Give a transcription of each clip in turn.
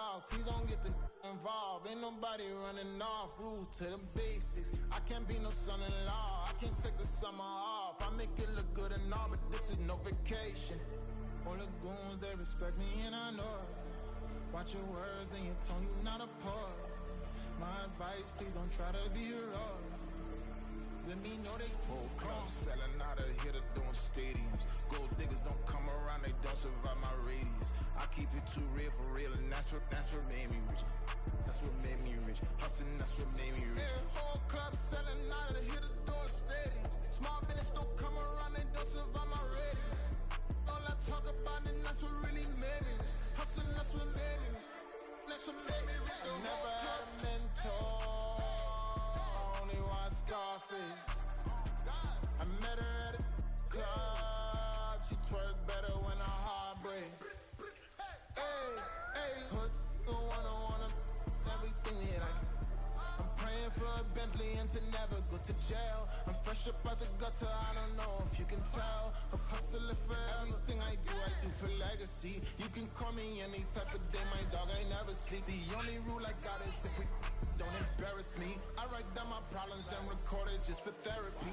dog, please don't get the involved. Ain't nobody running off, rules to the basics. I can't be no son-in-law, I can't take the summer off. I make it look good and all, but this is no vacation. All the goons, they respect me and I know it. Watch your words and your tone, you not a poet. My advice, please don't try to be heroic. Let me know they whole club selling out of here to doing stadiums. Gold diggers don't come around, they don't survive my radius. I keep it too real for real, and that's what made me rich. That's what made me rich. Hustling, that's what made me rich. Yeah, whole club selling out of here to doing stadiums. Small business don't come around, they don't survive my radius. All I talk about, and that's what really made me rich. Hustling, that's what made me rich. That's what made me rich. I never had a mentor. Scarface. I met her at a club. She twerk better when her heart breaks. Hey, hey, hood, the wanna everything that I'm praying for a Bentley and to never go to jail. I'm fresh up out the gutter, I don't know if you can tell. I'm hustling for everything I do for legacy. You can call me any type of day, my dog ain't never sleep. The only rule I got is if we don't embarrass me. I write down my problems and record it just for therapy,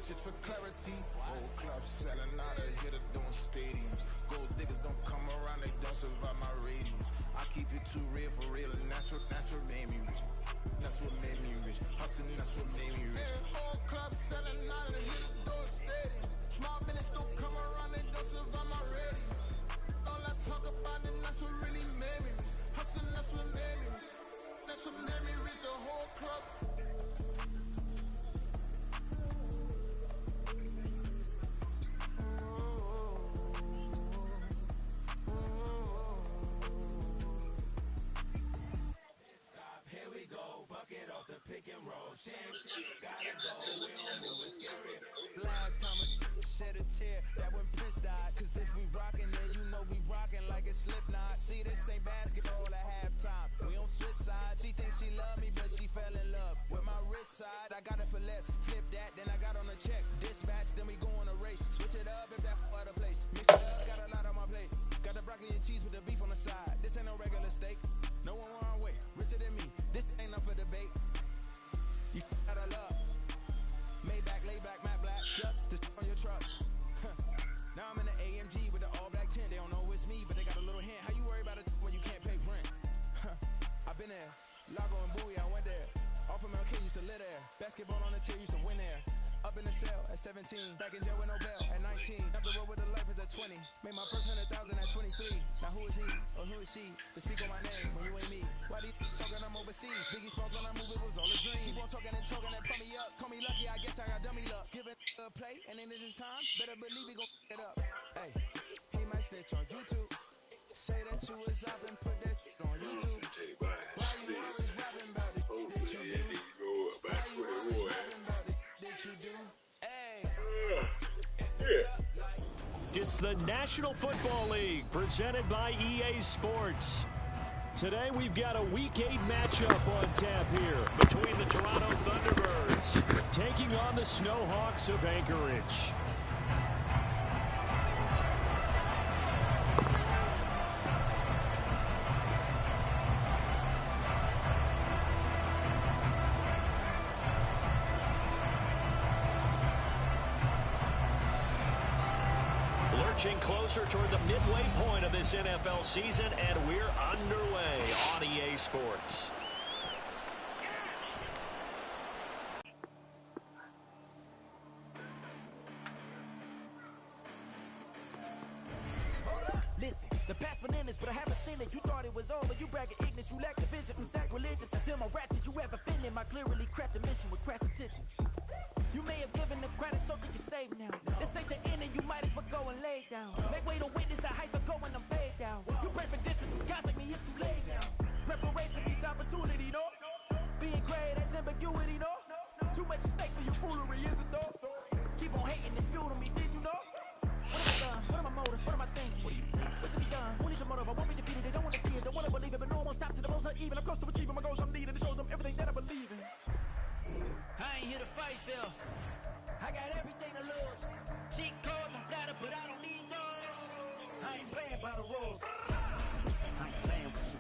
just for clarity. Whole club selling out of here to doing stadiums. Gold diggers don't come around, they don't survive my radius. I keep it too real for real, and that's what made me rich. That's what made me rich. Hustling, that's what made me rich. Yeah, whole club selling out of here to doing stadiums. Small business don't come around, they don't survive my radius. All I talk about, and that's what really made me rich. Hustling, that's what made me rich. That's what made me read the whole club. Here we go, bucket off the pick and roll. Gotta go, we don't move, it's scary. Last time a shed a tear, that when Prince died. Cause if we rockin', then you know we rockin' like it's Slipknot. See, this ain't basketball at halftime. We don't switch sides. She thinks she love me, but she fell in love with my rich side. I got it for less. Flip that, then I got on a check. Dispatch, then we go on a race. Switch it up if that other place. Mix it up, got a lot on my plate. Got the broccoli and cheese with the beef on the side. This ain't no regular steak. No one wrong way. Richer than me. This ain't up for debate. You got a love. Maybach, lay back, matte black. Just to on your truck. Now I'm in the AMG with the all black tint. They don't know it's me, but they got a little hint. How you worry about it when you can't pay rent? I've been there. Lago and Bowie, I went there. Off of MLK, used to live there. Basketball on the tier, used to win there. Up in the cell at 17. Back in jail with no bail at 19. Up the road with the life is at 20. Made my first 100,000 at 23. Now who is he or who is she to speak on my name when you ain't me? Why these talking I'm overseas? Biggie Smoke when I move, it was all a dream. Keep on talking and talking and pump me up. Call me lucky, I guess I got dummy luck. Give it a play and then it's just time. Better believe we gon' it up. Hey, he might snitch on YouTube. Say that you was up and put that on YouTube. Why you always rapping about it? Did you do? Why you always rapping about it? Did you do? Hey. It's the National Football League presented by EA Sports. Today we've got a Week 8 matchup on tap here between the Toronto Thunderbirds taking on the Snowhawks of Anchorage. Lurching closer toward the midway point of this NFL season, and we're underway on EA Sports. Listen, the past bananas, but I haven't seen it. You thought it was over, you bragging ignorance, you lack the vision. I'm sacrilegious, I feel my wrath. Did you ever fit in my clearly crafted mission with crass intentions? You may have given the credit so you can save now. This ain't the end and you might as well go and lay down. Make way to witness the heights are going, I'm paid down. You pray for distance, guys like me, it's too late now. Preparation means opportunity, no? Being great, that's ambiguity, no? Too much at stake for your foolery, is it though? Keep on hating, it's fuel to me, did you know? What have I done? What are my motives? What am I thinking? What do you think? What's to be done? Who needs your motive? I won't be defeated, they don't want to see it, don't want to believe it, but no one won't stop to the most even. I'm close to achieving my goals, I'm needing to show them everything that I believe in. I ain't here to fight, Phil. I got everything to lose. Cheat codes, I'm flattered, but I don't need those. I ain't playing by the rules. I ain't playing with you.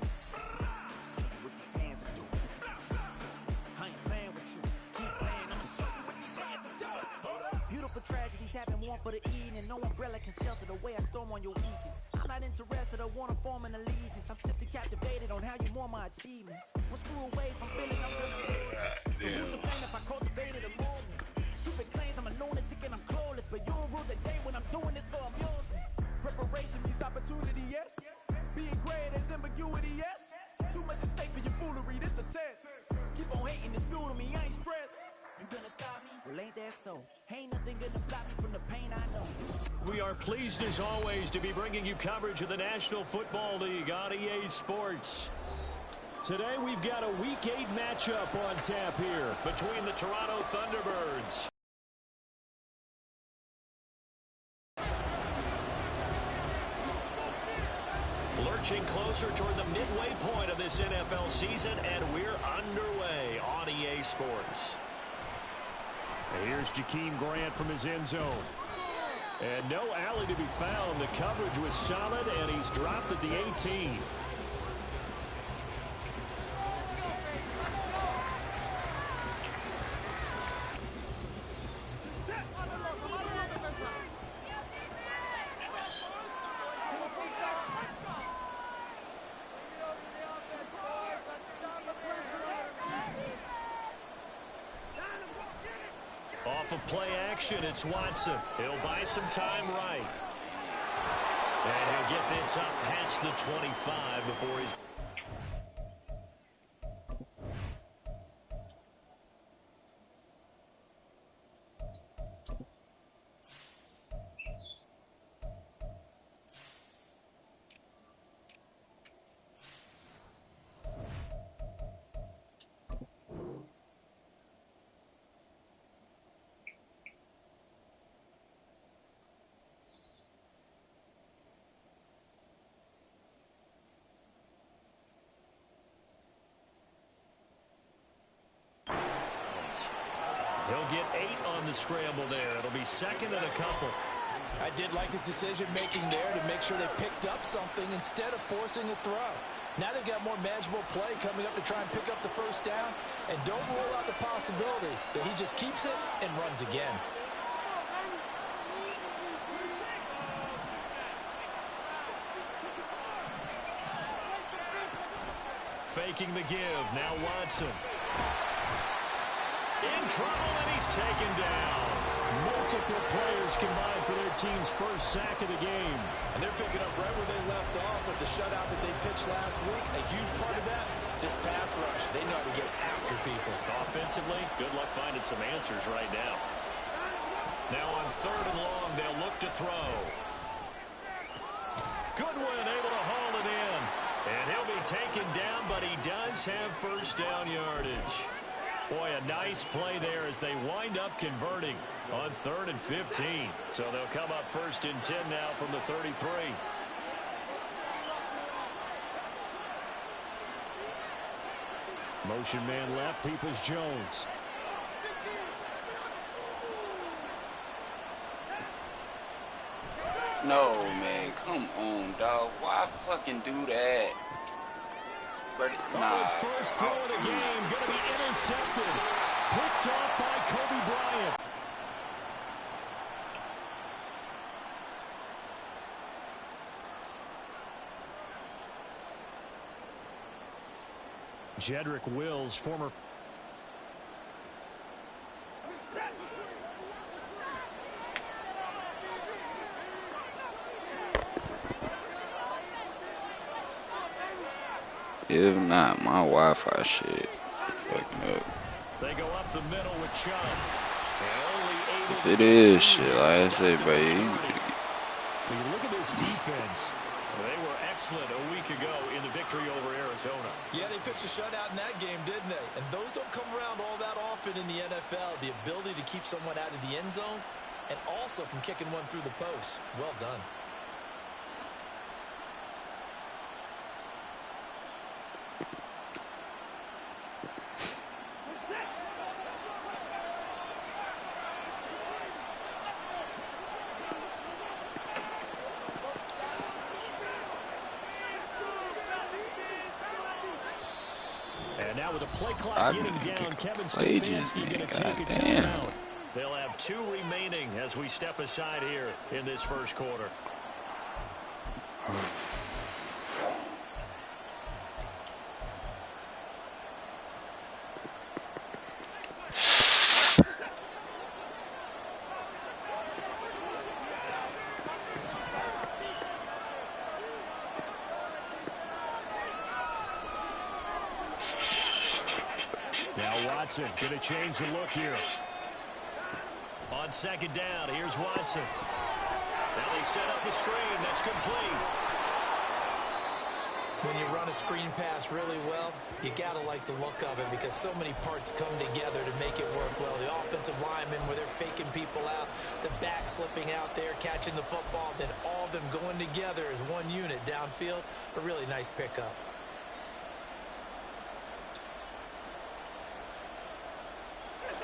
home for the evening. No umbrella can shelter the way I storm on your weekends. I'm not interested, I want to form an allegiance. I'm simply captivated on how you more my achievements. One screw away from feeling I'm gonna lose it. So who's to blame if I cultivated a movement? Stupid claims I'm a lunatic and I'm clueless, but you'll rule the day when I'm doing this for amusement. Preparation means opportunity, yes. Being great is ambiguity, yes. Too much at stake for your foolery, this a test. Keep on hating, it's fuel to me, I ain't stressed. You gonna stop me? Well, ain't that so? Ain't nothing gonna block me from the pain I know. We are pleased as always to be bringing you coverage of the National Football League on EA Sports. Today we've got a Week 8 matchup on tap here between the Toronto Thunderbirds. Lurching closer toward the midway point of this NFL season, and we're underway on EA Sports. And here's Jakeem Grant from his end zone. And no alley to be found. The coverage was solid, and he's dropped at the 18. Off of play action, it's Watson. He'll buy some time right. And he'll get this up past the 25 before he's... He'll get 8 on the scramble there. It'll be second and a couple. I did like his decision-making there to make sure they picked up something instead of forcing a throw. Now they've got more manageable play coming up to try and pick up the first down. And don't rule out the possibility that he just keeps it and runs again. Faking the give. Now Watson. In trouble, and he's taken down. Multiple players combined for their team's first sack of the game. And they're picking up right where they left off with the shutout that they pitched last week. A huge part of that, this pass rush. They know how to get after people. Offensively, good luck finding some answers right now. Now on 3rd and long, they'll look to throw. Goodwin able to haul it in. And he'll be taken down, but he does have first down yardage. Boy, a nice play there as they wind up converting on 3rd and 15. So they'll come up 1st and 10 now from the 33. Motion man left, Peoples-Jones. No, man, come on, dog. Why fucking do that? Nah. His first throw of the game going to be intercepted. Picked off by Kobe Bryant. Jedrick Wills, former... If not, my Wi-Fi shit fucking up. They go up the middle with Chubb. If it is shit, like I say, baby. When you look at this defense, they were excellent a week ago in the victory over Arizona. Yeah, they pitched a shutout in that game, didn't they? And those don't come around all that often in the NFL. The ability to keep someone out of the end zone and also from kicking one through the post. Well done. And now with the play clock getting down, Kevin Stefanski going to take a timeout. They'll have 2 remaining as we step aside here in this first quarter. Now Watson going to change the look here. On second down, here's Watson. Now they set up the screen. That's complete. When you run a screen pass really well, you got to like the look of it because so many parts come together to make it work well. The offensive linemen, where they're faking people out, the back slipping out there, catching the football, then all of them going together as one unit downfield. A really nice pickup.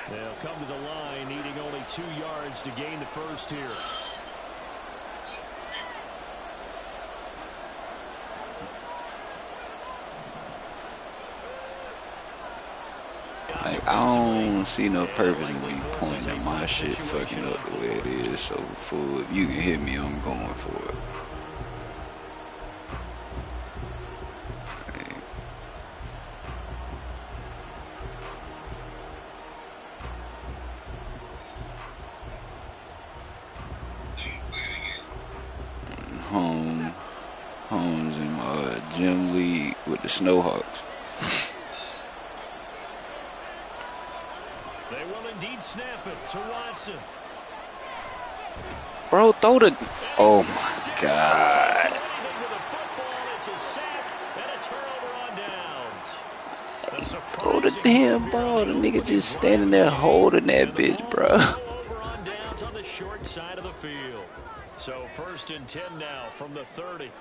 They'll come to the line, needing only 2 yards to gain the first here. Like, I don't see no purpose in me pointing at my shit fucking up the way it is. So, fool, if you can hit me, I'm going for it. Holmes in my gym league with the Snowhawks. They will indeed snap it to Watson. Bro, throw the... Oh, my God. It's a sack and a turnover on downs. Throw the damn ball. The nigga just standing there holding that bitch, bro. Over on downs on the short side of the field. So 1st and 10 now from the 30.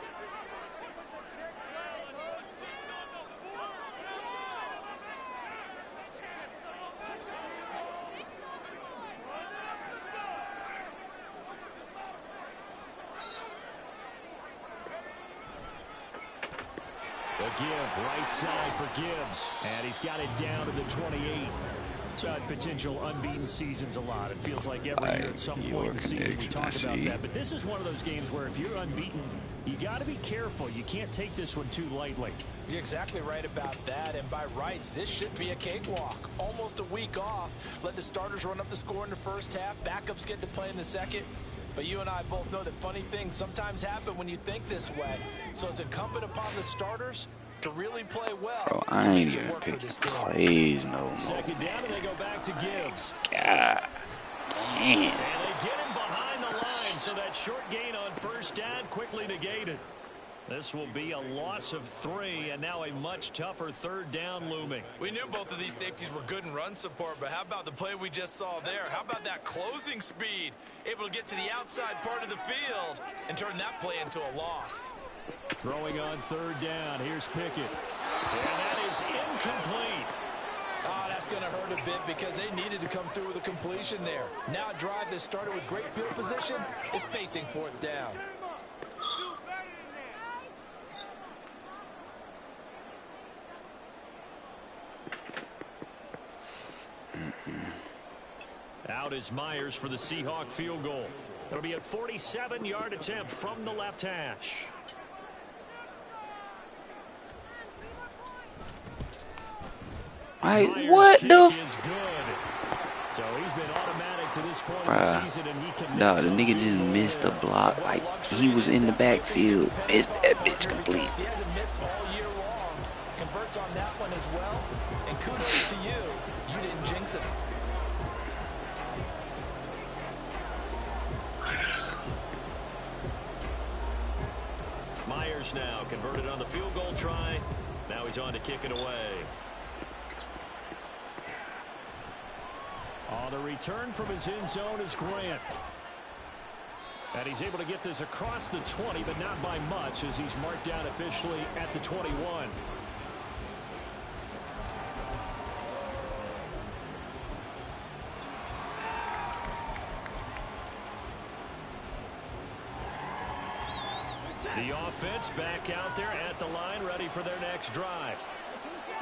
The give, right side for Gibbs. And he's got it down to the 28. Potential unbeaten seasons a lot. It feels like every year at some point in the season we talk about that. But this is one of those games where if you're unbeaten, you got to be careful. You can't take this one too lightly. You're exactly right about that. And by rights, this should be a cakewalk. Almost a week off. Let the starters run up the score in the first half. Backups get to play in the second. But you and I both know that funny things sometimes happen when you think this way. So it's incumbent upon the starters to really play well. Bro, I ain't even picking plays no more. Second down, and they go back to Gibbs. God damn. And they get him behind the line, so that short gain on first down quickly negated. This will be a loss of 3, and now a much tougher 3rd down looming. We knew both of these safeties were good in run support, but how about the play we just saw there? How about that closing speed? Able to get to the outside part of the field and turn that play into a loss. Throwing on 3rd down. Here's Pickett. And that is incomplete. Oh, that's going to hurt a bit because they needed to come through with a completion there. Now a drive that started with great field position is facing 4th down. Out is Myers for the Seahawk field goal. It'll be a 47-yard attempt from the left hash. What the? So he's been automatic to this point in the season, and he can. Nah, the nigga just missed a block. Like he was in the backfield, missed that bitch complete. He hasn't missed all year long. Converts on that one as well. And kudos to you. You didn't jinx it. Myers now converted on the field goal try. Now he's on to kick it away. On the return from his end zone is Grant. And he's able to get this across the 20, but not by much as he's marked down officially at the 21. The offense back out there at the line, ready for their next drive.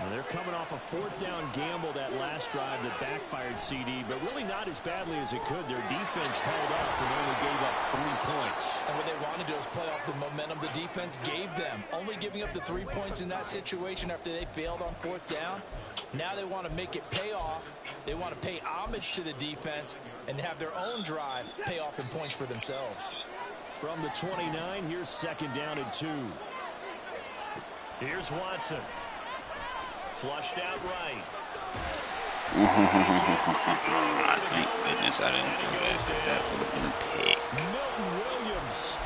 And they're coming off a fourth down gamble that last drive that backfired, CD, but really not as badly as it could. Their defense held up and only gave up 3 points. And what they wanted to do is play off the momentum the defense gave them. Only giving up the 3 points in that situation after they failed on fourth down. Now they want to make it pay off. They want to pay homage to the defense and have their own drive pay off in points for themselves. From the 29, here's 2nd down and 2. Here's Watson. Flushed out right. Thank goodness I didn't do that. That would have been a pick. Milton Williams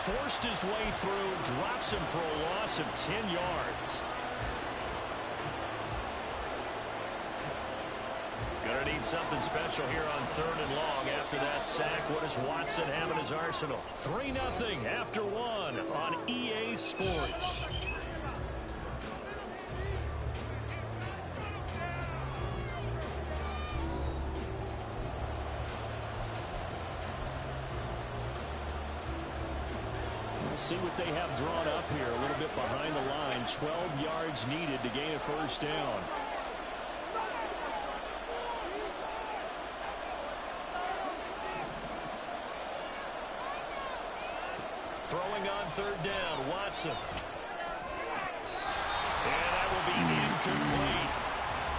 forced his way through, drops him for a loss of 10 yards. Gonna need something special here on 3rd and long after that sack. What does Watson have in his arsenal? 3-0 after 1 on EA Sports. See what they have drawn up here. A little bit behind the line. 12 yards needed to gain a 1st down. Throwing on 3rd down. Watson. And that will be incomplete.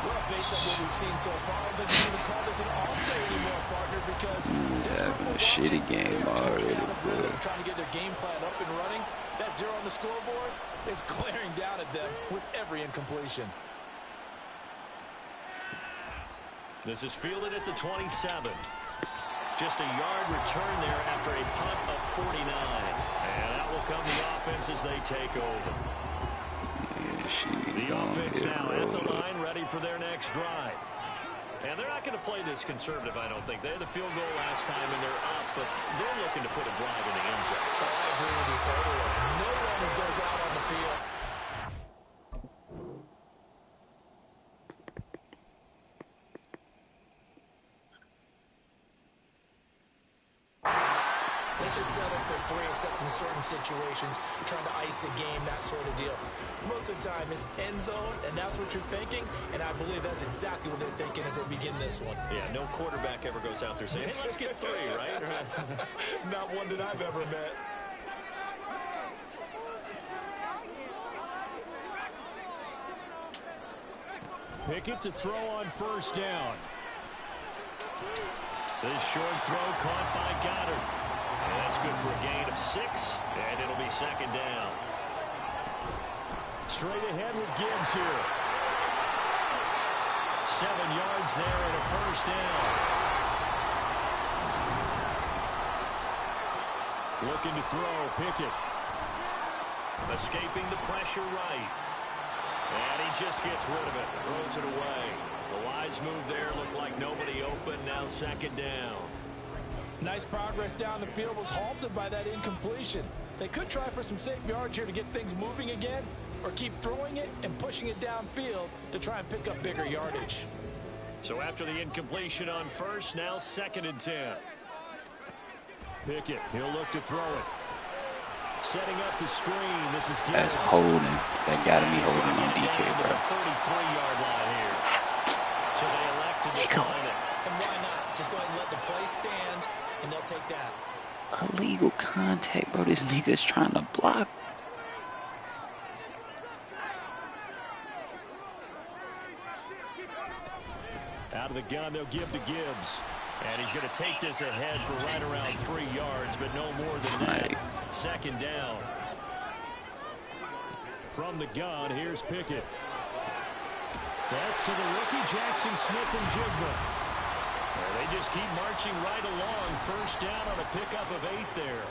Well, based on what we've seen so far, I don't think you even call this an all-play anymore, partner, because he's having a shitty game already, bro. Trying to get their game plan up and running. That 0 on the scoreboard is glaring down at them with every incompletion. This is fielded at the 27. Just a yard return there after a punt of 49. And that will come the offense as they take over. The offense now at the line, ready for their next drive. And they're not going to play this conservative, I don't think. They had the field goal last time, and they're up, but they're looking to put a drive in the end zone. Oh, I agree with you totally. No runners goes out on the field. Just settle for 3, except in certain situations, trying to ice a game, that sort of deal. Most of the time, it's end zone, and that's what you're thinking, and I believe that's exactly what they're thinking as they begin this one. Yeah, no quarterback ever goes out there saying, hey, let's get 3, right? Not one that I've ever met. Pickett to throw on 1st down. This short throw caught by Goddard. And that's good for a gain of 6, and it'll be 2nd down. Straight ahead with Gibbs here. 7 yards there and a 1st down. Looking to throw, Pickett. Escaping the pressure right. And he just gets rid of it, throws it away. The wise move there, looked like nobody open, now 2nd down. Nice progress down the field was halted by that incompletion. They could try for some safe yards here to get things moving again, or keep throwing it and pushing it downfield to try and pick up bigger yardage. So after the incompletion on 1st, now 2nd and 10. Pickett, he'll look to throw it. Setting up the screen. This is Gibbs. That's holding. That gotta be holding on DK, bro. 33-yard line here. So they elect to decline it. And why not? Just go ahead and let the play stand, and they'll take that. Illegal contact, bro. This nigga's trying to block. Out of the gun, they'll give to Gibbs. And he's going to take this ahead for right around 3 yards, but no more than that. 2nd down. From the gun, here's Pickett. That's to the rookie, Jackson Smith and Jigba. Well, they just keep marching right along. 1st down on a pickup of 8 there.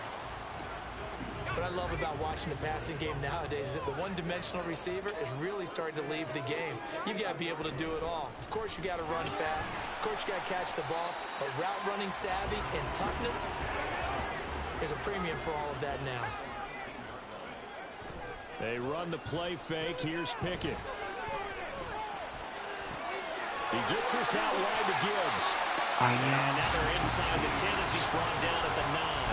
What I love about watching the passing game nowadays is that the one-dimensional receiver is really starting to leave the game. You've got to be able to do it all. Of course, you got to run fast. Of course, you got to catch the ball. But route running savvy and toughness is a premium for all of that now. They run the play fake. Here's Pickett. He gets this out wide to Gibbs. And now they're inside the 10 as he's brought down at the 9.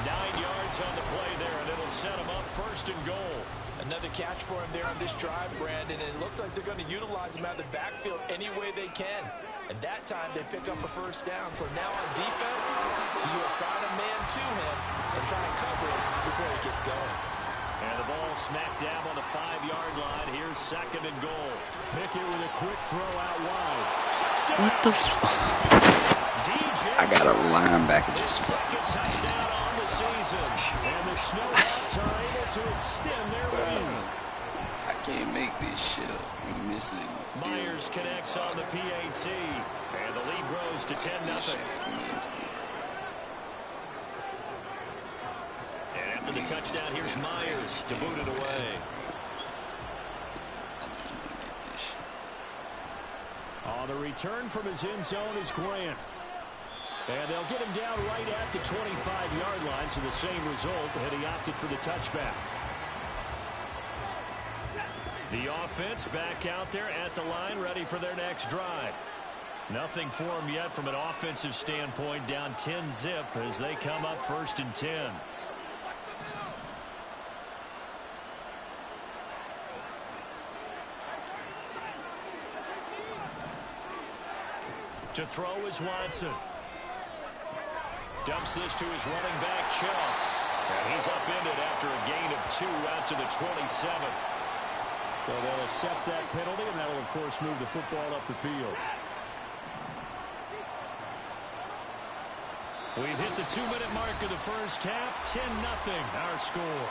9 yards yards on the play there, and it'll set him up 1st and goal. Another catch for him there on this drive, Brandon, and it looks like they're going to utilize him out of the backfield any way they can. And that time, they pick up a 1st down. So now on defense, you assign a man to him and try and cover him before he gets going. And the ball smack dab on the 5-yard line. Here's 2nd and goal. Pickett with a quick throw out wide. Touchdown! What the I got a linebacker just fucking touchdown on the season. And the Snowhawks are able to extend their lead. I can't make this shit up. I'm missing. Myers connects on the PAT. And the lead grows to 10-0. And after the touchdown, here's Myers to boot it away. On the return from his end zone is Grant. And they'll get him down right at the 25-yard line, so the same result, and he opted for the touchback. The offense back out there at the line, ready for their next drive. Nothing for them yet from an offensive standpoint, down 10-zip as they come up 1st and 10. To throw is Watson. Dumps this to his running back, Chubb. And he's upended after a gain of 2 out to the 27. Well, they'll accept that penalty, and that'll, of course, move the football up the field. We've hit the 2-minute mark of the first half. 10-0, our score.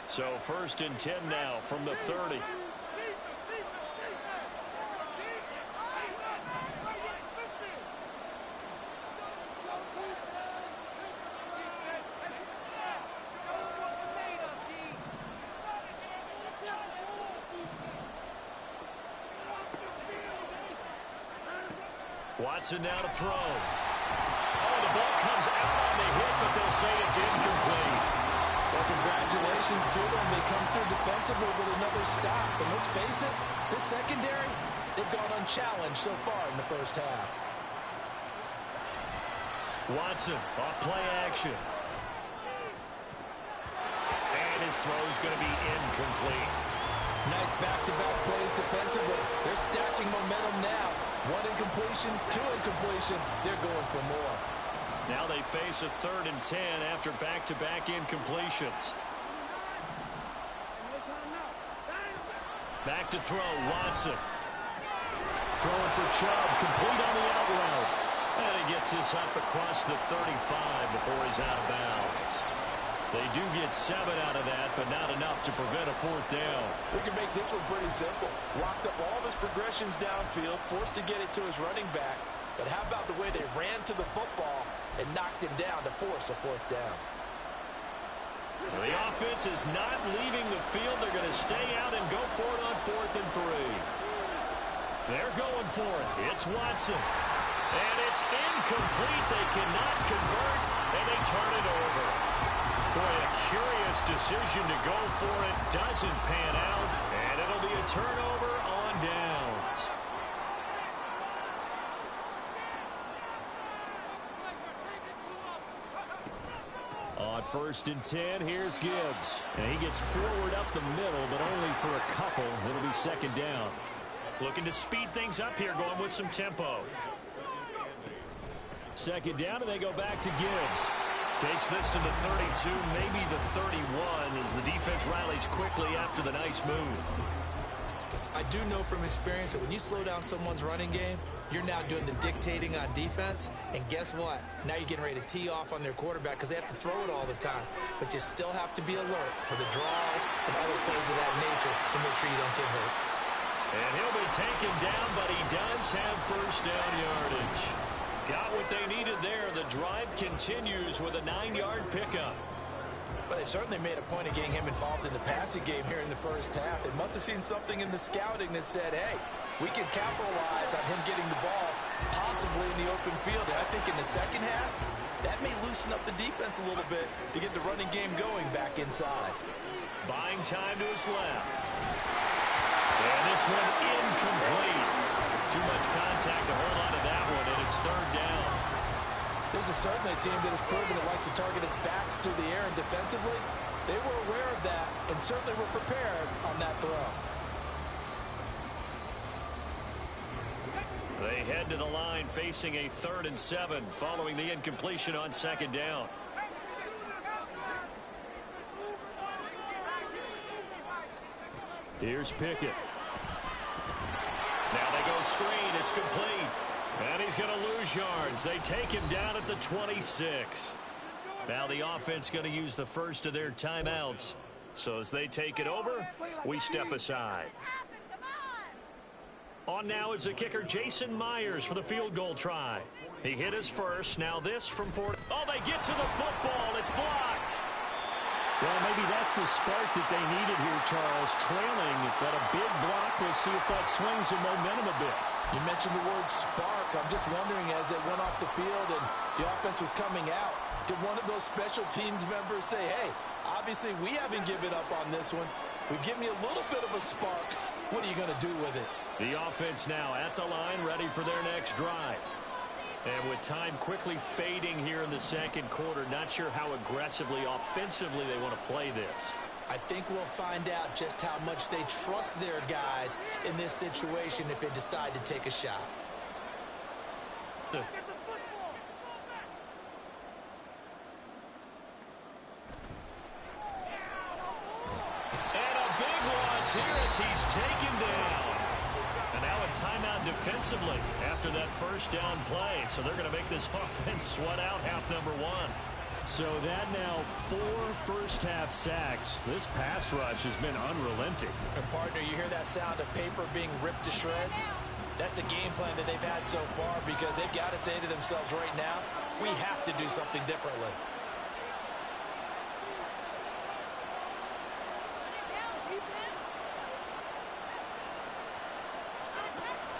So 1st and 10 now from the 30. Watson now to throw. Oh, the ball comes out on the hit, but they'll say it's incomplete. Well, congratulations to them. They come through defensively with another stop. And let's face it, this secondary, they've gone unchallenged so far in the first half. Watson off play action. And his throw's going to be incomplete. Nice back-to-back plays defensively. They're stacking momentum now. 1 incompletion, 2 incompletion. They're going for more. Now they face a 3rd and 10 after back-to-back incompletions. Back to throw, Watson. Throwing for Chubb, complete on the out route. And he gets this up across the 35 before he's out of bounds. They do get 7 out of that, but not enough to prevent a 4th down. We can make this one pretty simple. Locked up all of his progressions downfield, forced to get it to his running back. But how about the way they ran to the football and knocked him down to force a 4th down? Well, the offense is not leaving the field. They're going to stay out and go for it on 4th and 3. They're going for it. It's Watson. And it's incomplete. They cannot convert, and they turn it over. Boy, a curious decision to go for it. Doesn't pan out, and it'll be a turnover on downs. On 1st and 10, here's Gibbs. And he gets forward up the middle, but only for a couple. It'll be 2nd down. Looking to speed things up here, going with some tempo. 2nd down, and they go back to Gibbs. Takes this to the 32, maybe the 31, as the defense rallies quickly after the nice move. I do know from experience that when you slow down someone's running game, you're now doing the dictating on defense. And guess what? Now you're getting ready to tee off on their quarterback because they have to throw it all the time. But you still have to be alert for the draws and other plays of that nature to make sure you don't get hurt. And he'll be taken down, but he does have 1st down yardage. Got what they needed there. The drive continues with a 9-yard pickup. But they certainly made a point of getting him involved in the passing game here in the first half. They must have seen something in the scouting that said, hey, we can capitalize on him getting the ball possibly in the open field. And I think in the second half, that may loosen up the defense a little bit to get the running game going back inside. Buying time to his left. And this one incomplete. Too much contact to hold on to that one, and it's third down. This is certainly a team that has proven it likes to target its backs through the air, and defensively, they were aware of that and certainly were prepared on that throw. They head to the line facing a 3rd and 7 following the incompletion on second down. Here's Pickett. Now they go screen. It's complete. And he's going to lose yards. They take him down at the 26. Now the offense going to use the first of their timeouts. So as they take it over, we step aside. On now is the kicker Jason Myers for the field goal try. He hit his first. Now this from 4. Oh, they get to the football. It's blocked. Well, maybe that's the spark that they needed here, Charles. Trailing, but a big block. We'll see if that swings the momentum a bit. You mentioned the word spark. I'm just wondering, as they went off the field and the offense was coming out, did one of those special teams members say, hey, obviously we haven't given up on this one. We've given you a little bit of a spark. What are you going to do with it? The offense now at the line, ready for their next drive. And with time quickly fading here in the second quarter, not sure how aggressively, offensively they want to play this. I think we'll find out just how much they trust their guys in this situation if they decide to take a shot. And a big loss here as he's taken down. And now a timeout defensively after that first down play. So they're going to make this offense sweat out half number 1. So that now 4 first-half sacks. This pass rush has been unrelenting. And partner, you hear that sound of paper being ripped to shreds? That's the game plan that they've had so far because they've got to say to themselves right now, we have to do something differently.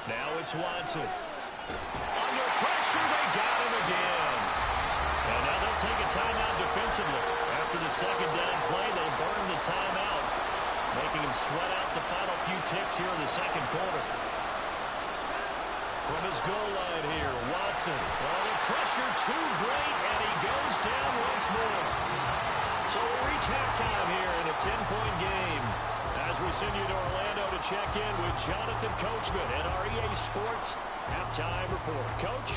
Now it's Watson. Under pressure, they got him again. And now they'll take a timeout defensively. After the second down play, they burn the timeout, making him sweat out the final few ticks here in the second quarter. From his goal line here, Watson. Well, the pressure too great, and he goes down once more. So we reach halftime here in a 10-point game. As we send you to Orlando to check in with Jonathan Coachman at our EA Sports Halftime Report. Coach?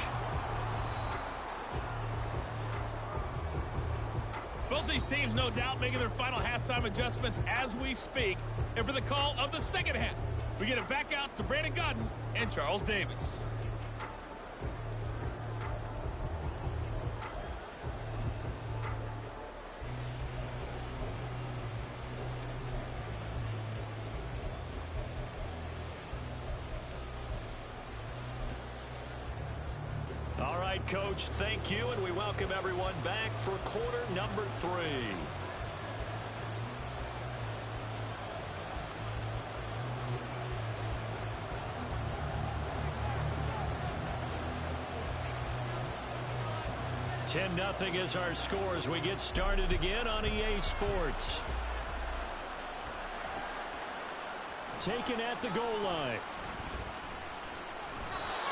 Both these teams, no doubt, making their final halftime adjustments as we speak. And for the call of the second half, we get it back out to Brandon Godden and Charles Davis. All right, Coach, thank you, and we welcome everyone back for quarter number 3. (10-0) is our score as we get started again on EA Sports. Taken at the goal line.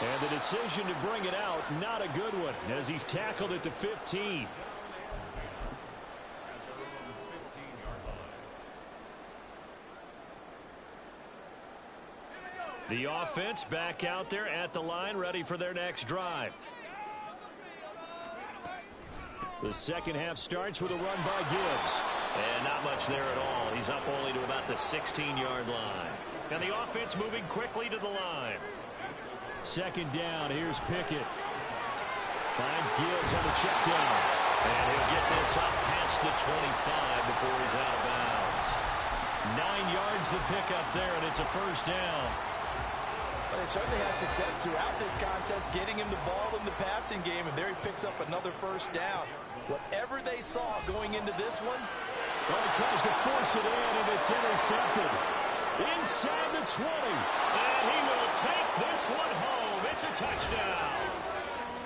And the decision to bring it out, not a good one, as he's tackled at the 15. The offense back out there at the line, ready for their next drive. The second half starts with a run by Gibbs. And not much there at all. He's up only to about the 16-yard line. And the offense moving quickly to the line. Second down, here's Pickett. Finds Gibbs on the check down. And he'll get this up past the 25 before he's out of bounds. 9 yards to pick up there, and it's a first down. Well, they certainly had success throughout this contest, getting him the ball in the passing game, and there he picks up another first down. Whatever they saw going into this one. Well, he tries to force it in, and it's intercepted. Inside the 20. And he will take this one home. It's a touchdown.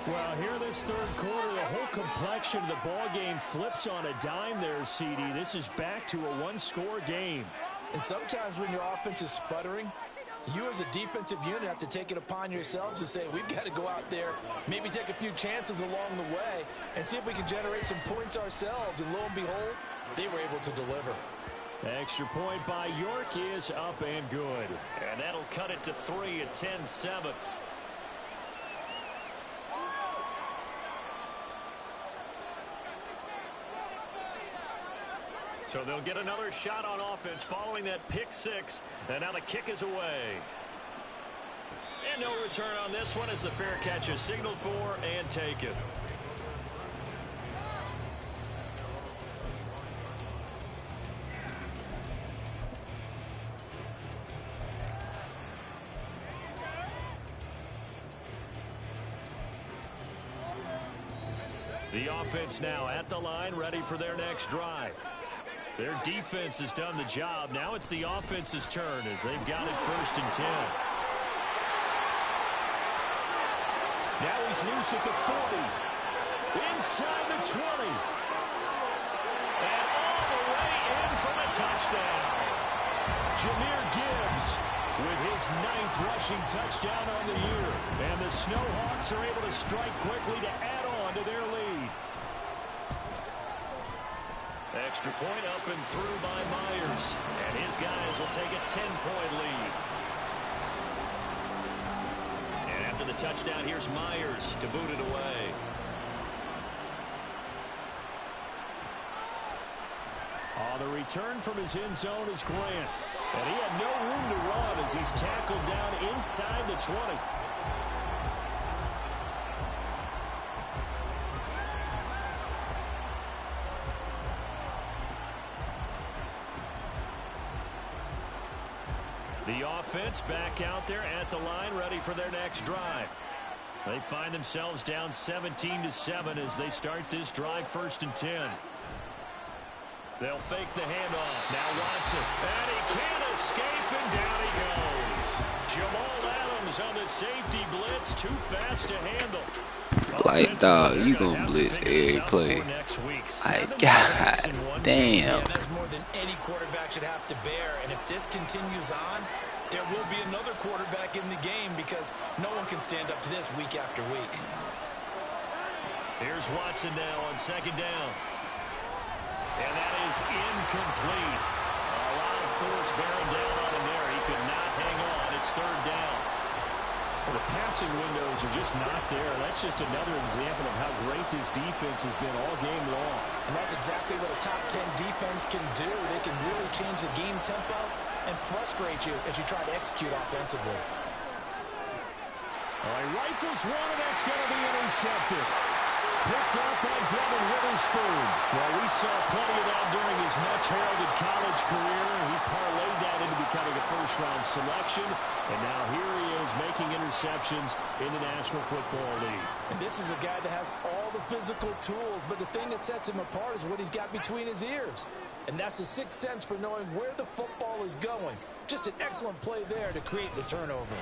Well, here this third quarter, the whole complexion of the ball game flips on a dime there, CD. This is back to a one-score game. And sometimes when your offense is sputtering, you as a defensive unit have to take it upon yourselves to say, we've got to go out there, maybe take a few chances along the way, and see if we can generate some points ourselves. And lo and behold, they were able to deliver. Extra point by York is up and good. And that'll cut it to 3 at 10-7. So they'll get another shot on offense following that pick six. And now the kick is away. And no return on this one as the fair catch is signaled for and taken. The offense now at the line, ready for their next drive. Their defense has done the job. Now it's the offense's turn as they've got it 1st and 10. Now he's loose at the 40. Inside the 20. And all the way in for the touchdown. Jahmyr Gibbs with his 9th rushing touchdown on the year. And the Snowhawks are able to strike quickly to add on to their lead. Extra point up and through by Myers. And his guys will take a 10-point lead. And after the touchdown, here's Myers to boot it away. On the return from his end zone is Grant. And he had no room to run as he's tackled down inside the 20. The offense back out there at the line, ready for their next drive. They find themselves down 17-7 as they start this drive 1st and 10. They'll fake the handoff. Now Watson. And he can't escape, and down he goes. Jamal Adams on the safety blitz. Too fast to handle. Like, dog, you gonna blitz every play. Like, God damn. Yeah, that's more than any quarterback should have to bear. And if this continues on, there will be another quarterback in the game because no one can stand up to this week after week. Here's Watson now on 2nd down. And that is incomplete. A lot of force bearing down on him there. He could not hang on. It's 3rd down. Well, the passing windows are just not there. That's just another example of how great this defense has been all game long. And that's exactly what a top 10 defense can do. They can really change the game tempo and frustrate you as you try to execute offensively. All right, rifles one, and that's going to be intercepted. Picked up by Devin Witherspoon. Well, we saw plenty of that during his much-heralded college career. He parlayed that into becoming a first-round selection. And now here he is making interceptions in the National Football League. And this is a guy that has all the physical tools, but the thing that sets him apart is what he's got between his ears. And that's the sixth sense for knowing where the football is going. Just an excellent play there to create the turnover.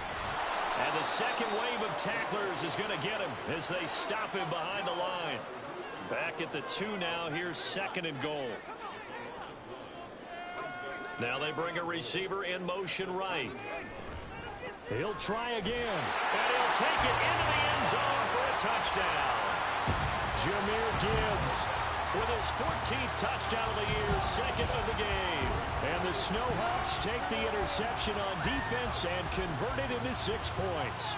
And the second wave of tacklers is going to get him as they stop him behind the line. Back at the 2 now. Here's 2nd and goal. Now they bring a receiver in motion right. He'll try again. And he'll take it into the end zone for a touchdown. Jahmyr Gibbs with his 14th touchdown of the year, 2nd of the game. And the Snowhawks take the interception on defense and convert it into 6 points.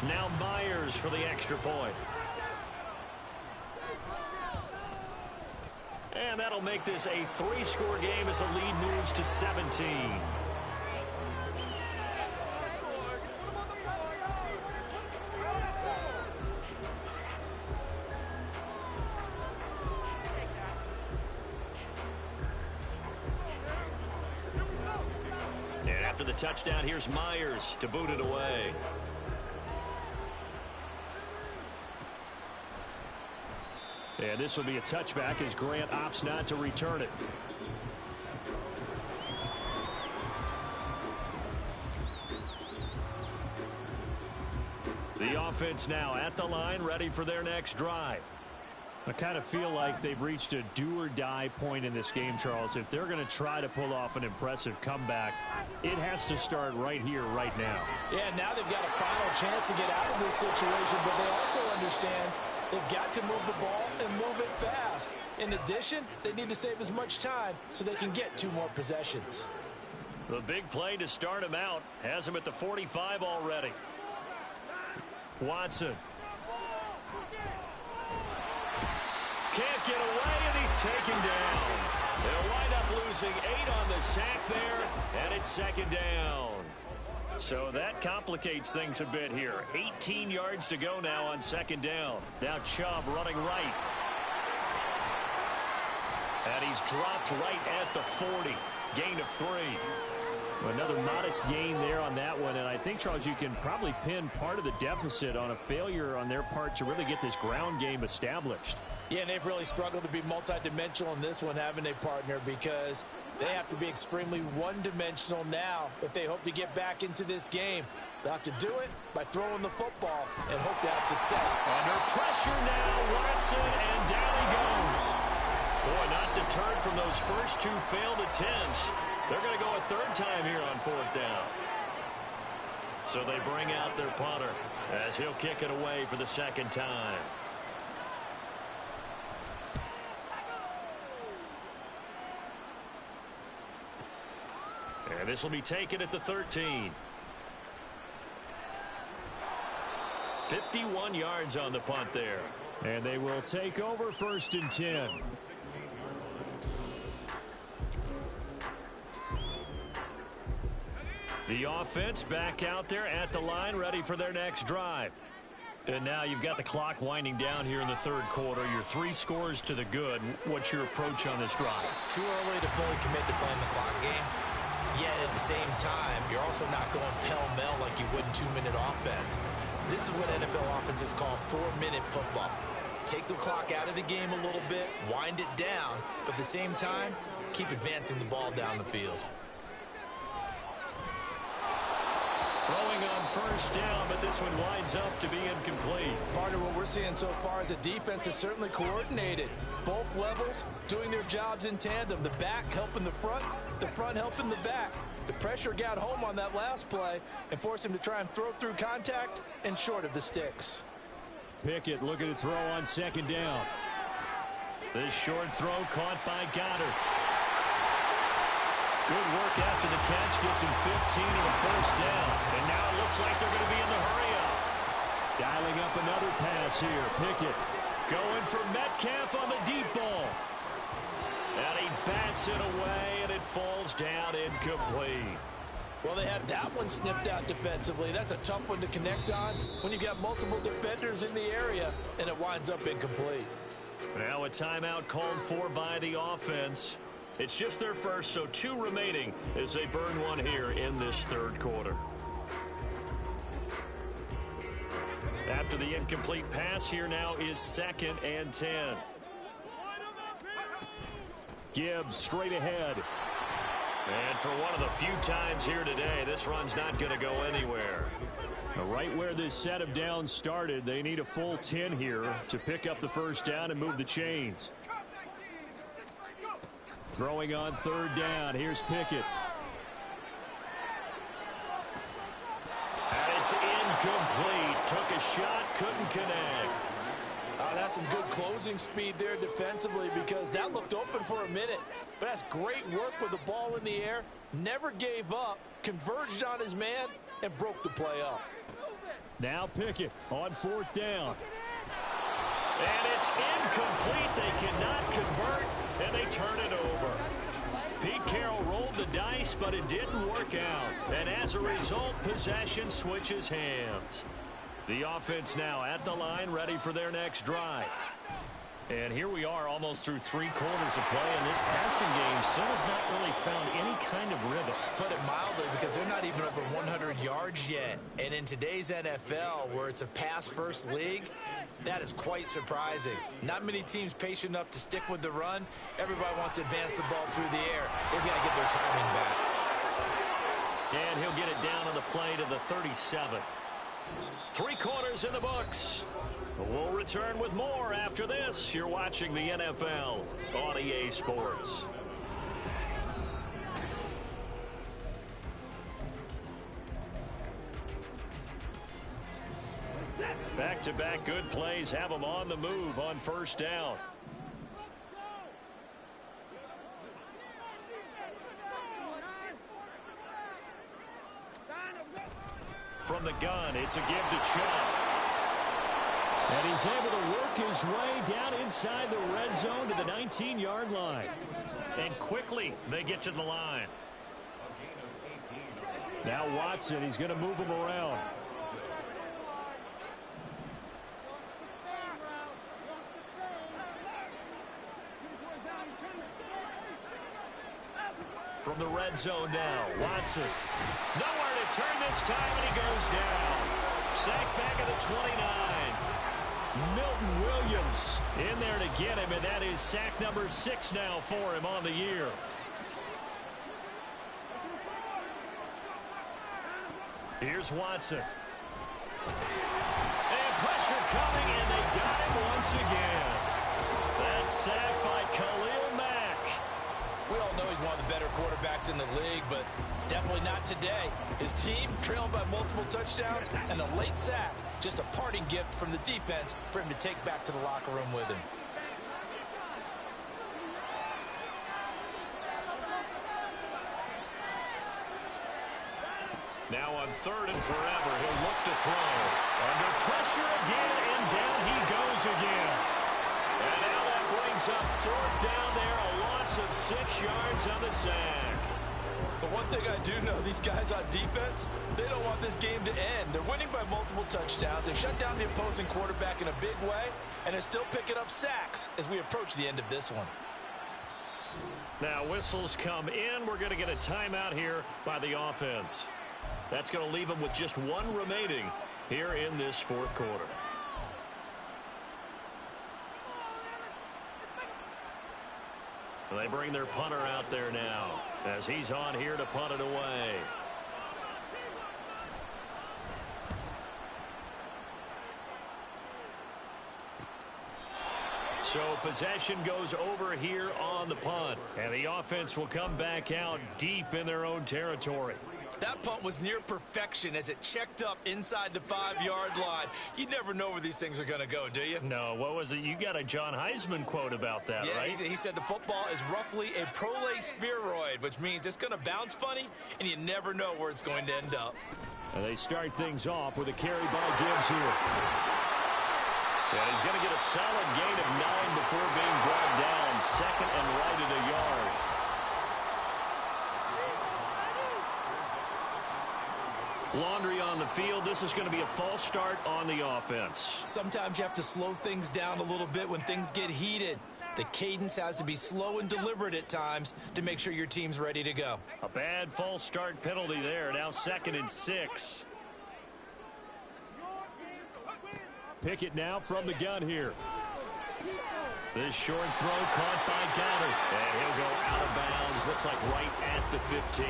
Now Myers for the extra point. And that'll make this a 3-score game as the lead moves to 17. And after the touchdown, here's Myers to boot it away. And this will be a touchback as Grant opts not to return it. The offense now at the line, ready for their next drive. I kind of feel like they've reached a do-or-die point in this game, Charles. If they're going to try to pull off an impressive comeback, it has to start right here, right now. Yeah, now they've got a final chance to get out of this situation, but they also understand they've got to move the ball and move it fast. In addition, they need to save as much time so they can get 2 more possessions. The big play to start him out has him at the 45 already. Watson. Can't get away, and he's taken down. They'll wind up losing 8 on the sack there, and it's second down. So that complicates things a bit here. 18 yards to go now on second down. Now Chubb running right. And he's dropped right at the 40. Gain of 3. Another modest gain there on that one, and I think, Charles, you can probably pin part of the deficit on a failure on their part to really get this ground game established. Yeah, and they've really struggled to be multidimensional in this one, haven't they, partner? Because they have to be extremely one-dimensional now if they hope to get back into this game. They'll have to do it by throwing the football and hope to have success. Under pressure now, Watson, and down he goes. Boy, not deterred from those first 2 failed attempts. They're going to go a 3rd time here on 4th down. So they bring out their punter as he'll kick it away for the 2nd time. And this will be taken at the 13. 51 yards on the punt there. And they will take over 1st and 10. The offense back out there at the line, ready for their next drive. And now you've got the clock winding down here in the 3rd quarter. Your 3 scores to the good. What's your approach on this drive? Too early to fully commit to playing the clock game. Yet at the same time, you're also not going pell-mell like you would in 2-minute offense. This is what NFL offenses call 4-minute football. Take the clock out of the game a little bit, wind it down, but at the same time, keep advancing the ball down the field. Throwing on 1st down, but this one winds up to be incomplete. Partner, what we're seeing so far is a defense is certainly coordinated. Both levels doing their jobs in tandem. The back helping the front helping the back. The pressure got home on that last play and forced him to try and throw through contact and short of the sticks. Pickett looking to throw on 2nd down. This short throw caught by Goddard. Good work after the catch, gets him 15 and a 1st down. And now it looks like they're going to be in the hurry-up. Dialing up another pass here. Pickett going for Metcalf on the deep ball. And he bats it away, and it falls down incomplete. Well, they had that one snipped out defensively. That's a tough one to connect on when you've got multiple defenders in the area, and it winds up incomplete. Now a timeout called for by the offense. It's just their first, so 2 remaining as they burn one here in this 3rd quarter. After the incomplete pass, here now is 2nd and 10. Gibbs straight ahead. And for one of the few times here today, this run's not going to go anywhere. Right where this set of downs started, they need a full 10 here to pick up the 1st down and move the chains. Throwing on 3rd down. Here's Pickett. And it's incomplete. Took a shot, couldn't connect. That's some good closing speed there defensively because that looked open for a minute. But that's great work with the ball in the air. Never gave up, converged on his man, and broke the play up. Now Pickett on 4th down. And it's incomplete. They cannot convert, and they turn it over. Pete Carroll rolled the dice, but it didn't work out. And as a result, possession switches hands. The offense now at the line, ready for their next drive. And here we are almost through 3 quarters of play, and this passing game still has not really found any kind of rhythm. Put it mildly, because they're not even over 100 yards yet. And in today's NFL, where it's a pass-first league, that is quite surprising. Not many teams patient enough to stick with the run. Everybody wants to advance the ball through the air. They've got to get their timing back. And he'll get it down on the play to the 37. 3 quarters in the books. We'll return with more after this. You're watching the NFL on EA Sports. Back-to-back good plays have them on the move on first down. From the gun, it's a give to Chubb. And he's able to work his way down inside the red zone to the 19-yard line. And quickly, they get to the line. Now Watson, he's going to move him around. From the red zone now, Watson. Nowhere to turn this time, and he goes down. Sacked back at the 29. Milton Williams in there to get him, and that is sack number 6 now for him on the year. Here's Watson. And pressure coming, and they got him once again. That's sacked by Khalil Mack. We all know he's one of the better quarterbacks in the league, but definitely not today. His team trailing by multiple touchdowns, and a late sack, just a parting gift from the defense for him to take back to the locker room with him. Now on 3rd and forever, he'll look to throw. Under pressure again, and down he goes again. And now that brings up 4th down there, a loss of 6 yards on the sack. But one thing I do know, these guys on defense, they don't want this game to end. They're winning by multiple touchdowns. They've shut down the opposing quarterback in a big way, and they're still picking up sacks as we approach the end of this one. Now whistles come in. We're going to get a timeout here by the offense. That's going to leave them with just 1 remaining here in this 4th quarter. They bring their punter out there now as he's on here to punt it away. So possession goes over here on the punt, and the offense will come back out deep in their own territory. That punt was near perfection as it checked up inside the 5-yard line. You never know where these things are going to go, do you? No, what was it? You got a John Heisman quote about that, yeah, right? He said the football is roughly a prolate spheroid, which means it's going to bounce funny, and you never know where it's going to end up. And they start things off with a carry by Gibbs here. And he's going to get a solid gain of 9 before being brought down. 2nd and right at a yard. Laundry on the field. This is going to be a false start on the offense. Sometimes you have to slow things down a little bit when things get heated. The cadence has to be slow and deliberate at times to make sure your team's ready to go. A bad false start penalty there. Now 2nd and 6. Pickett now from the gun here. This short throw caught by Goddard. And he'll go out of bounds. Looks like right at the 15.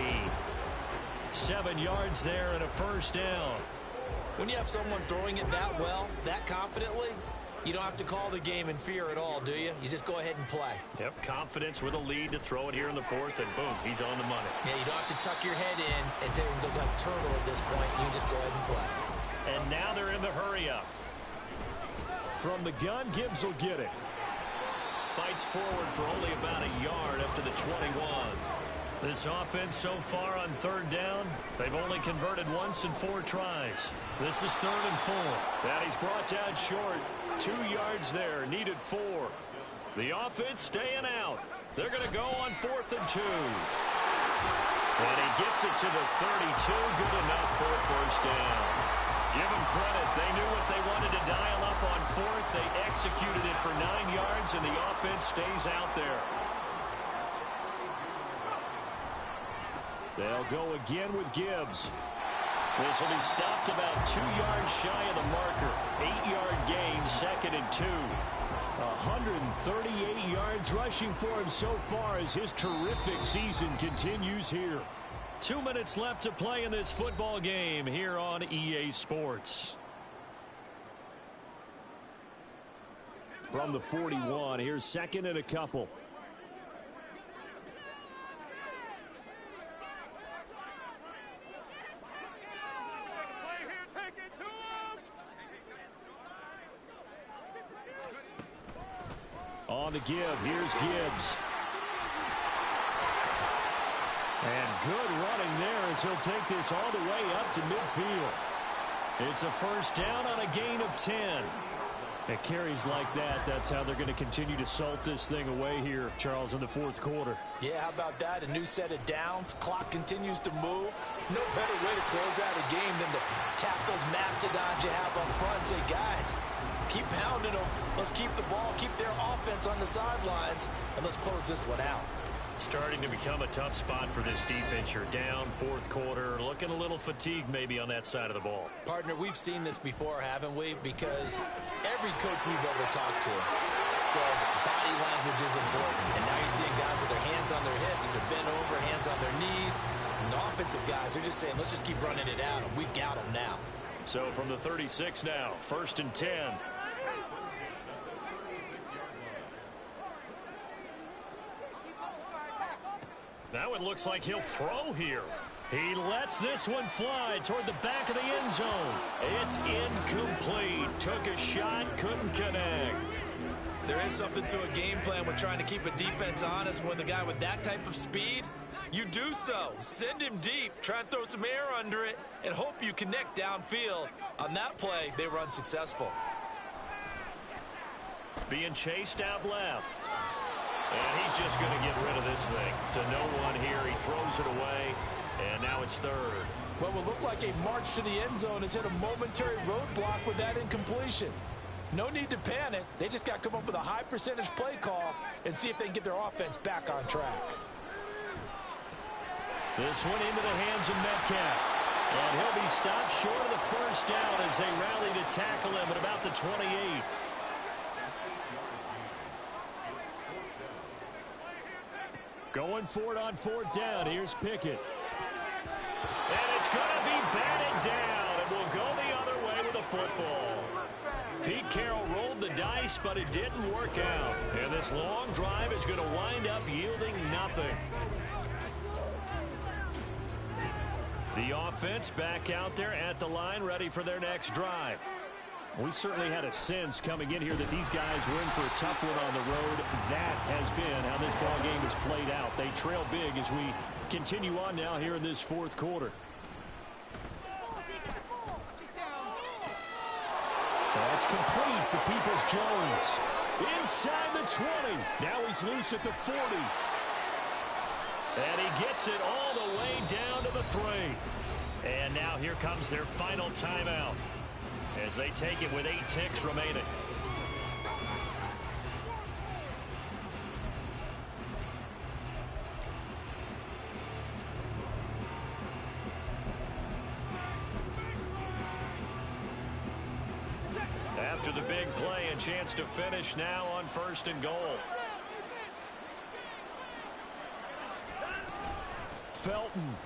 7 yards there and a 1st down. When you have someone throwing it that well, that confidently, you don't have to call the game in fear at all, do you? You just go ahead and play. Yep, confidence with a lead to throw it here in the 4th, and boom, he's on the money. Yeah, you don't have to tuck your head in and go like turtle at this point. You just go ahead and play. And now they're in the hurry-up. From the gun, Gibbs will get it. Fights forward for only about a yard up to the 21. This offense so far on 3rd down, they've only converted once in 4 tries. This is 3rd and 4. And he's brought down short. 2 yards there, needed 4. The offense staying out. They're going to go on 4th and 2. And he gets it to the 32. Good enough for a 1st down. Give them credit. They knew what they wanted to dial up on 4th. They executed it for 9 yards, and the offense stays out there. They'll go again with Gibbs. This will be stopped about 2 yards shy of the marker. 8-yard gain, 2nd and 2. 138 yards rushing for him so far as his terrific season continues here. 2 minutes left to play in this football game here on EA Sports. From the 41, here's second and a couple. On the give, here's Gibbs. And good running there as he'll take this all the way up to midfield. It's a first down on a gain of 10. It carries like that. That's how they're going to continue to salt this thing away here, Charles, in the fourth quarter. Yeah, how about that? A new set of downs. Clock continues to move. No better way to close out a game than to tap those mastodons you have up front and say, guys, keep pounding them. Let's keep the ball, keep their offense on the sidelines, and let's close this one out. Starting to become a tough spot for this defense. You're down fourth quarter, looking a little fatigued maybe on that side of the ball. Partner, we've seen this before, haven't we? Because every coach we've ever talked to says body language is important. And now you're seeing guys with their hands on their hips, they're bent over, hands on their knees. And the offensive guys are just saying, let's just keep running it out, and we've got them now. So from the 36 now, 1st and 10. Now it looks like he'll throw here. He lets this one fly toward the back of the end zone. It's incomplete. Took a shot, couldn't connect. There is something to a game plan with trying to keep a defense honest. With a guy with that type of speed, you do so. Send him deep, try and throw some air under it, and hope you connect downfield. On that play, they were unsuccessful. Being chased out left. And he's just going to get rid of this thing. To no one here. He throws it away. And now it's third. What will look like a march to the end zone has hit a momentary roadblock with that incompletion. No need to panic. They just got to come up with a high percentage play call and see if they can get their offense back on track. This one into the hands of Metcalf. And he'll be stopped short of the first down as they rally to tackle him at about the 28. Going for it on fourth down. Here's Pickett. And it's going to be batted down. And we'll go the other way with the football. Pete Carroll rolled the dice, but it didn't work out. And this long drive is going to wind up yielding nothing. The offense back out there at the line, ready for their next drive. We certainly had a sense coming in here that these guys were in for a tough one on the road. That has been how this ball game has played out. They trail big as we continue on now here in this fourth quarter. That's complete to Peoples-Jones. Inside the 20. Now he's loose at the 40. And he gets it all the way down to the 3. And now here comes their final timeout, as they take it with 8 ticks remaining. After the big play, a chance to finish now on 1st and goal. Felton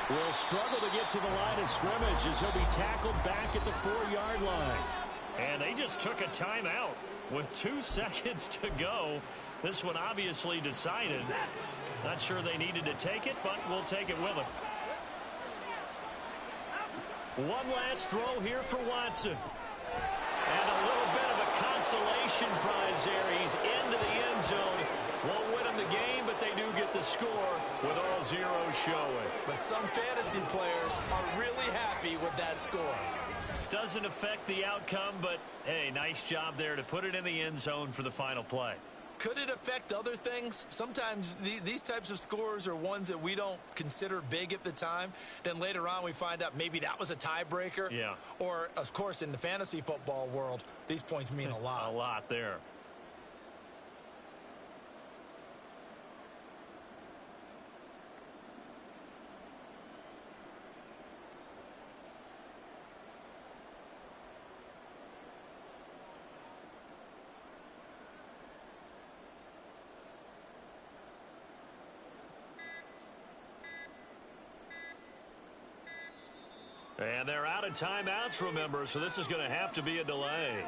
will struggle to get to the line of scrimmage as he'll be tackled back at the 4-yard line. And they just took a timeout with 2 seconds to go. This one obviously decided. Not sure they needed to take it, but we'll take it with them. One last throw here for Watson. And a little bit of a consolation prize there. He's into the end zone. Won't win them the game, but they do get the score with all zeros showing. But some fantasy players are really happy with that score. Doesn't affect the outcome, but, hey, nice job there to put it in the end zone for the final play. Could it affect other things? Sometimes these types of scores are ones that we don't consider big at the time. Then later on we find out maybe that was a tiebreaker. Yeah. Or, of course, in the fantasy football world, these points mean a lot. A lot there. And they're out of timeouts, remember, so this is going to have to be a delay.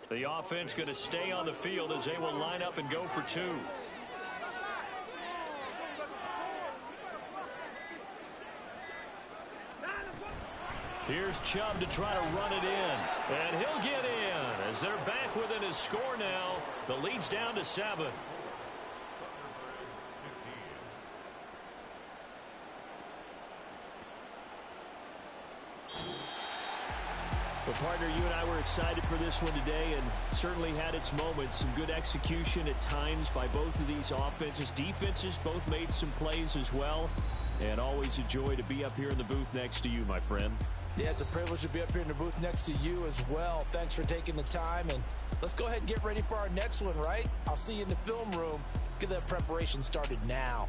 The offense going to stay on the field as they will line up and go for two. Here's Chubb to try to run it in. And he'll get in as they're back within his score now. The lead's down to 7. Well, partner, you and I were excited for this one today and certainly had its moments. Some good execution at times by both of these offenses. Defenses both made some plays as well. And always a joy to be up here in the booth next to you, my friend. Yeah, it's a privilege to be up here in the booth next to you as well. Thanks for taking the time. And let's go ahead and get ready for our next one, right? I'll see you in the film room. Get that preparation started now.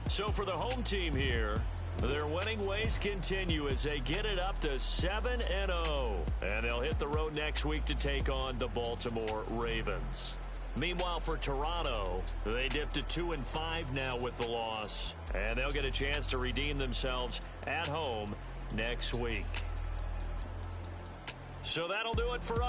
So for the home team here, their winning ways continue as they get it up to 7-0. And they'll hit the road next week to take on the Baltimore Ravens. Meanwhile, for Toronto, they dipped to 2-5 now with the loss. And they'll get a chance to redeem themselves at home next week. So that'll do it for us.